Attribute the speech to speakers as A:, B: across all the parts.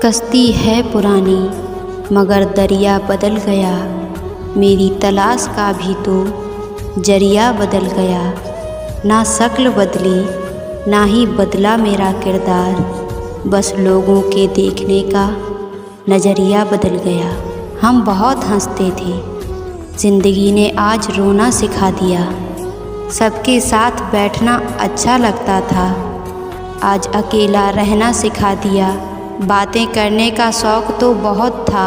A: कश्ती है पुरानी मगर दरिया बदल गया, मेरी तलाश का भी तो जरिया बदल गया। ना शक्ल बदली ना ही बदला मेरा किरदार, बस लोगों के देखने का नज़रिया बदल गया। हम बहुत हंसते थे, ज़िंदगी ने आज रोना सिखा दिया। सबके साथ बैठना अच्छा लगता था, आज अकेला रहना सिखा दिया। बातें करने का शौक़ तो बहुत था,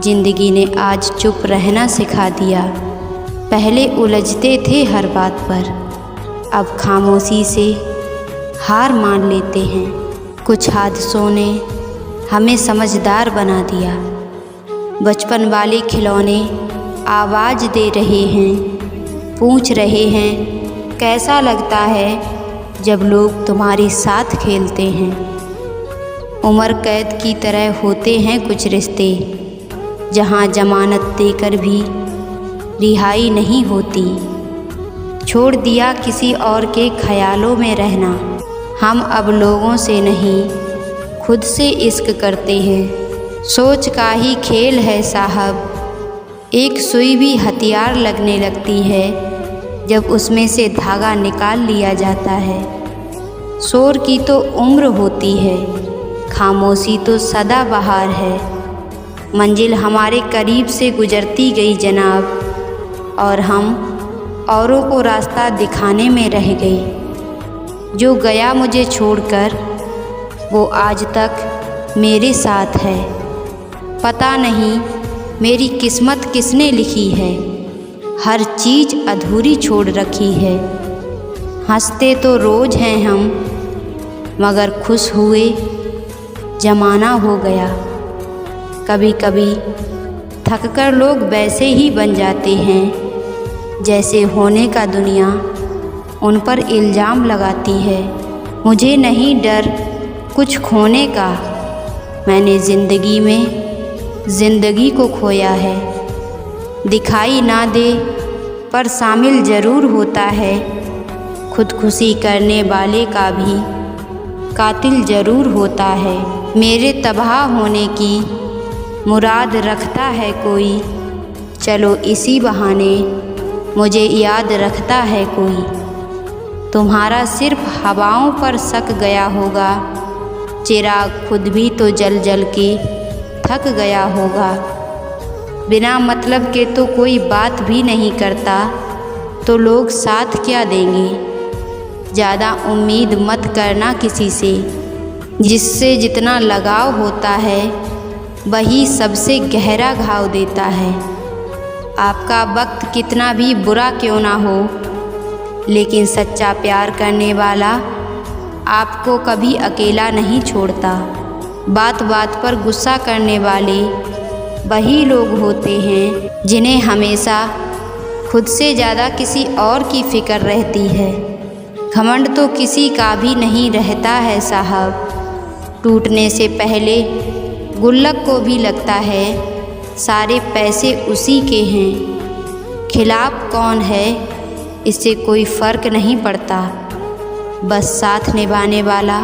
A: ज़िंदगी ने आज चुप रहना सिखा दिया। पहले उलझते थे हर बात पर, अब खामोशी से हार मान लेते हैं। कुछ हादसों ने हमें समझदार बना दिया, बचपन वाले खिलौने आवाज़ दे रहे हैं, पूछ रहे हैं कैसा लगता है जब लोग तुम्हारे साथ खेलते हैं। उम्र कैद की तरह होते हैं कुछ रिश्ते, जहाँ जमानत देकर भी रिहाई नहीं होती। छोड़ दिया किसी और के ख्यालों में रहना, हम अब लोगों से नहीं खुद से इश्क करते हैं। सोच का ही खेल है साहब, एक सुई भी हथियार लगने लगती है जब उसमें से धागा निकाल लिया जाता है। शोर की तो उम्र होती है, खामोशी तो सदा बहार है। मंजिल हमारे करीब से गुजरती गई जनाब, और हम औरों को रास्ता दिखाने में रह गए। जो गया मुझे छोड़कर वो आज तक मेरे साथ है, पता नहीं मेरी किस्मत किसने लिखी है। हर चीज़ अधूरी छोड़ रखी है। हंसते तो रोज़ हैं हम, मगर खुश हुए ज़माना हो गया। कभी कभी थककर लोग वैसे ही बन जाते हैं जैसे होने का दुनिया उन पर इल्ज़ाम लगाती है। मुझे नहीं डर कुछ खोने का, मैंने ज़िंदगी में ज़िंदगी को खोया है। दिखाई ना दे पर शामिल ज़रूर होता है, खुदकुशी करने वाले का भी कातिल ज़रूर होता है। मेरे तबाह होने की मुराद रखता है कोई, चलो इसी बहाने मुझे याद रखता है कोई। तुम्हारा सिर्फ हवाओं पर शक गया होगा, चिराग खुद भी तो जल जल के थक गया होगा। बिना मतलब के तो कोई बात भी नहीं करता, तो लोग साथ क्या देंगे। ज़्यादा उम्मीद मत करना किसी से, जिससे जितना लगाव होता है वही सबसे गहरा घाव देता है। आपका वक्त कितना भी बुरा क्यों ना हो, लेकिन सच्चा प्यार करने वाला आपको कभी अकेला नहीं छोड़ता। बात बात पर गुस्सा करने वाले वही लोग होते हैं जिन्हें हमेशा खुद से ज़्यादा किसी और की फ़िक्र रहती है। घमंड तो किसी का भी नहीं रहता है साहब, टूटने से पहले गुल्लक को भी लगता है सारे पैसे उसी के हैं। खिलाफ कौन है इससे कोई फ़र्क नहीं पड़ता, बस साथ निभाने वाला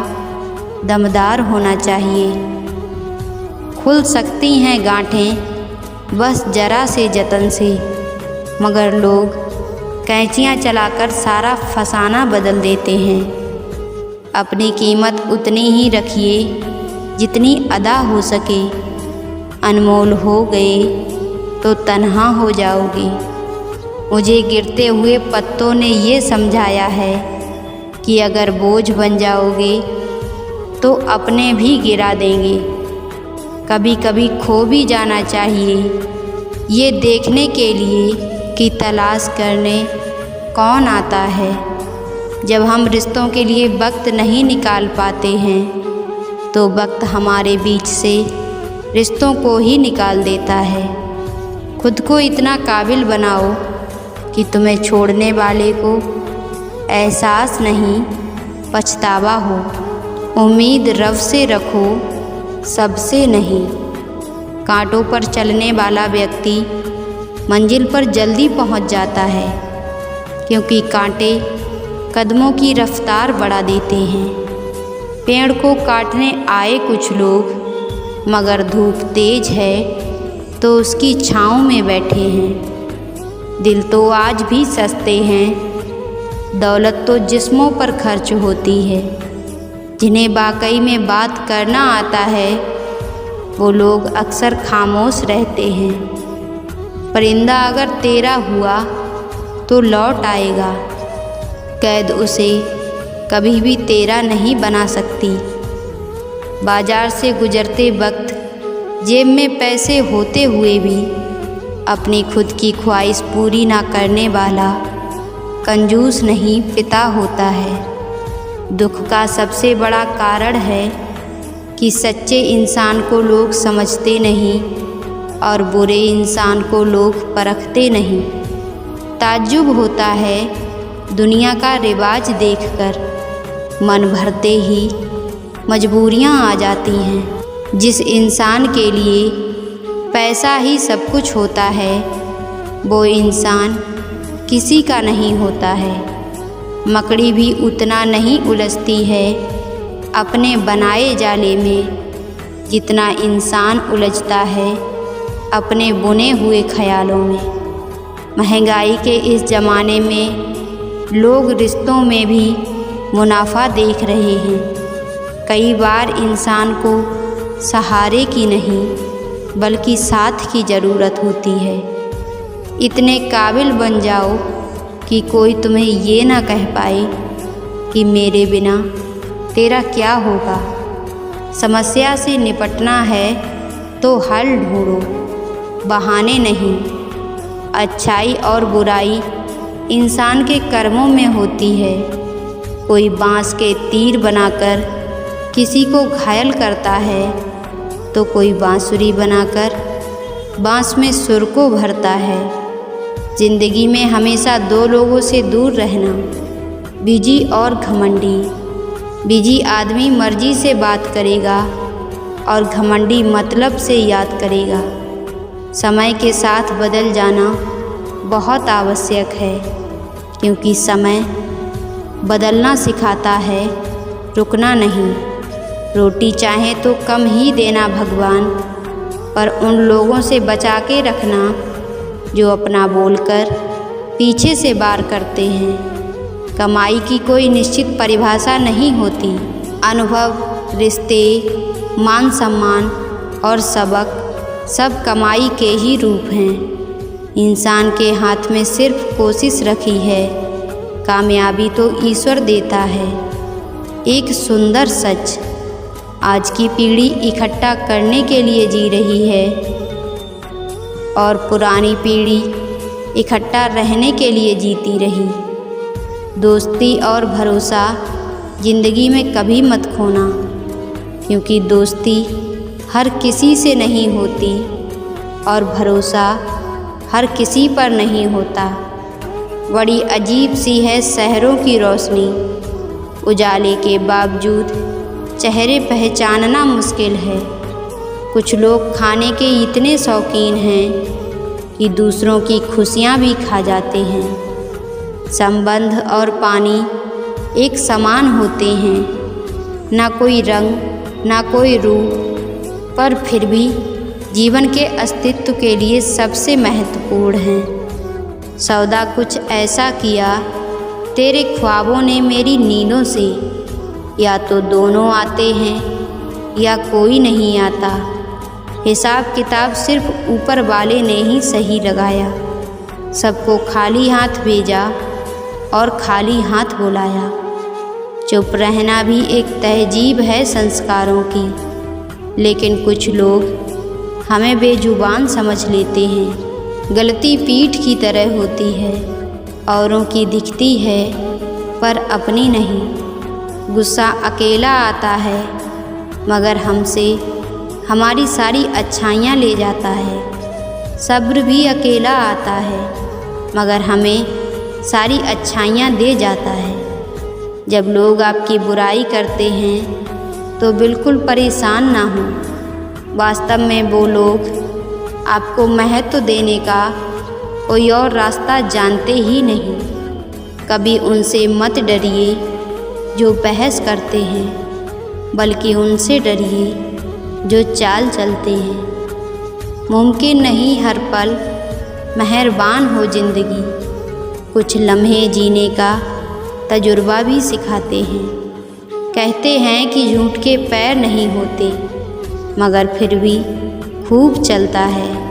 A: दमदार होना चाहिए। खुल सकती हैं गांठें बस ज़रा से जतन से, मगर लोग कैंचियाँ चलाकर सारा फसाना बदल देते हैं। अपनी कीमत उतनी ही रखिए जितनी अदा हो सके, अनमोल हो गए तो तन्हा हो जाओगे। मुझे गिरते हुए पत्तों ने ये समझाया है कि अगर बोझ बन जाओगे तो अपने भी गिरा देंगे। कभी कभी खो भी जाना चाहिए, ये देखने के लिए कि तलाश करने कौन आता है। जब हम रिश्तों के लिए वक्त नहीं निकाल पाते हैं तो वक्त हमारे बीच से रिश्तों को ही निकाल देता है। खुद को इतना काबिल बनाओ कि तुम्हें छोड़ने वाले को एहसास नहीं पछतावा हो। उम्मीद रब से रखो, सबसे नहीं। कांटों पर चलने वाला व्यक्ति मंजिल पर जल्दी पहुंच जाता है, क्योंकि कांटे कदमों की रफ्तार बढ़ा देते हैं। पेड़ को काटने आए कुछ लोग मगर धूप तेज है तो उसकी छाँव में बैठे हैं। दिल तो आज भी सस्ते हैं, दौलत तो जिस्मों पर खर्च होती है। जिन्हें वाकई में बात करना आता है वो लोग अक्सर खामोश रहते हैं। परिंदा अगर तेरा हुआ तो लौट आएगा, कैद उसे कभी भी तेरा नहीं बना सकती। बाजार से गुजरते वक्त जेब में पैसे होते हुए भी अपनी खुद की ख्वाहिश पूरी ना करने वाला कंजूस नहीं पिता होता है। दुख का सबसे बड़ा कारण है कि सच्चे इंसान को लोग समझते नहीं और बुरे इंसान को लोग परखते नहीं। ताज्जुब होता है दुनिया का रिवाज देखकर, मन भरते ही मजबूरियां आ जाती हैं। जिस इंसान के लिए पैसा ही सब कुछ होता है वो इंसान किसी का नहीं होता है। मकड़ी भी उतना नहीं उलझती है अपने बनाए जाले में जितना इंसान उलझता है अपने बुने हुए ख्यालों में। महंगाई के इस ज़माने में लोग रिश्तों में भी मुनाफा देख रहे हैं। कई बार इंसान को सहारे की नहीं बल्कि साथ की ज़रूरत होती है। इतने काबिल बन जाओ कि कोई तुम्हें ये ना कह पाए कि मेरे बिना तेरा क्या होगा। समस्या से निपटना है तो हल ढूंढो, बहाने नहीं। अच्छाई और बुराई इंसान के कर्मों में होती है। कोई बांस के तीर बनाकर किसी को घायल करता है तो कोई बांसुरी बनाकर बांस में सुर को भरता है। ज़िंदगी में हमेशा दो लोगों से दूर रहना, बिजी और घमंडी। बिजी आदमी मर्जी से बात करेगा और घमंडी मतलब से याद करेगा। समय के साथ बदल जाना बहुत आवश्यक है क्योंकि समय बदलना सिखाता है, रुकना नहीं। रोटी चाहे तो कम ही देना भगवान, पर उन लोगों से बचा के रखना जो अपना बोलकर पीछे से वार करते हैं। कमाई की कोई निश्चित परिभाषा नहीं होती। अनुभव, रिश्ते, मान सम्मान और सबक सब कमाई के ही रूप हैं। इंसान के हाथ में सिर्फ कोशिश रखी है, कामयाबी तो ईश्वर देता है। एक सुंदर सच, आज की पीढ़ी इकट्ठा करने के लिए जी रही है और पुरानी पीढ़ी इकट्ठा रहने के लिए जीती रही। दोस्ती और भरोसा ज़िंदगी में कभी मत खोना, क्योंकि दोस्ती हर किसी से नहीं होती और भरोसा हर किसी पर नहीं होता। बड़ी अजीब सी है शहरों की रोशनी, उजाले के बावजूद चेहरे पहचानना मुश्किल है। कुछ लोग खाने के इतने शौकीन हैं कि दूसरों की खुशियाँ भी खा जाते हैं। संबंध और पानी एक समान होते हैं, ना कोई रंग ना कोई रूप, पर फिर भी जीवन के अस्तित्व के लिए सबसे महत्वपूर्ण हैं। सौदा कुछ ऐसा किया तेरे ख्वाबों ने मेरी नींदों से, या तो दोनों आते हैं या कोई नहीं आता। हिसाब किताब सिर्फ ऊपर वाले ने ही सही लगाया। सबको खाली हाथ भेजा और खाली हाथ बुलाया। चुप रहना भी एक तहजीब है संस्कारों की, लेकिन कुछ लोग हमें बेजुबान समझ लेते हैं। गलती पीठ की तरह होती है, औरों की दिखती है पर अपनी नहीं। गुस्सा अकेला आता है मगर हमसे हमारी सारी अच्छाइयाँ ले जाता है। सब्र भी अकेला आता है मगर हमें सारी अच्छाइयाँ दे जाता है। जब लोग आपकी बुराई करते हैं तो बिल्कुल परेशान ना हो। वास्तव में वो लोग आपको महत्व देने का कोई और रास्ता जानते ही नहीं। कभी उनसे मत डरिए जो बहस करते हैं, बल्कि उनसे डरिए जो चाल चलते हैं। मुमकिन नहीं हर पल मेहरबान हो ज़िंदगी, कुछ लम्हे जीने का तजुर्बा भी सिखाते हैं। कहते हैं कि झूठ के पैर नहीं होते, मगर फिर भी खूब चलता है।